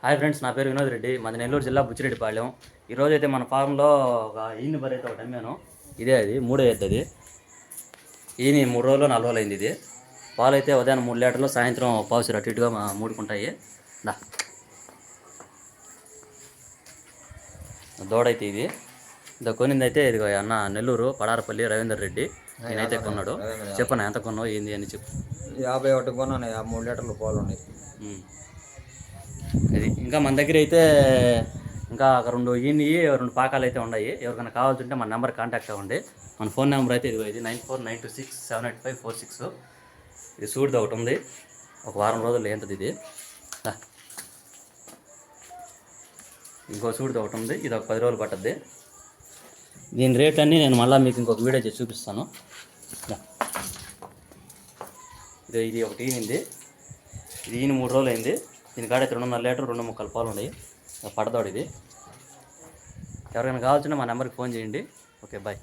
Hi friends, నా పేరు వినోద్ రెడ్డి, మాది నెల్లూరు జిల్లా బుచ్చిరెడ్డిపాళెం. ఈరోజు అయితే మన ఫామ్లో ఒక ఈని బర్రె అయితే ఒకటి అమ్మాను. ఇదే అది 3వ ఎద్దు. అది ఈని 3 రోజులు 4 రోజులు అయింది. ఇది పాలు అయితే ఉదయం 3 లీటర్లు, సాయంత్రం పావుసిరు అటు ఇటుగా మూడుకుంటాయి. దూడైతే ఇది కొనిందైతే ఇది అన్న నెల్లూరు పడారపల్లి రవీందర్ రెడ్డి. నేనైతే కొన్నాడు. చెప్పన్నా ఎంత కొన్నావు ఏంది అని చెప్పు. 51 కొన్నాను. 3 లీటర్లు పాలు ఉన్నాయి. అది ఇంకా మన దగ్గర అయితే ఇంకా 2 ఈని 2 పాకాలు అయితే ఉన్నాయి. ఎవరికైనా కావాల్సింటే మన నెంబర్ కాంటాక్ట్ అవ్వండి. మన ఫోన్ నెంబర్ అయితే ఇది 9492678546. ఇది సూడిది ఒకటి ఉంది, ఒక వారం రోజుల్లో ఏంటది ఇది. ఇంకో సూడిది ఒకటి ఉంది, ఇది ఒక 10 రోజులు పట్టద్ది. దీని రేట్ అన్నీ నేను మళ్ళీ మీకు ఇంకొక వీడియో చేసి చూపిస్తాను. ఇది ఒకటి ఈనింది. ఇది ఈని 3 రోజులు అయింది. దీని కాడైతే 2.5 లీటర్ 2 ముక్కలు పాలు ఉన్నాయి. పడదోడు ఇది. ఎవరికైనా కావాల్సింటే మా నెంబర్కి ఫోన్ చేయండి. Okay, bye.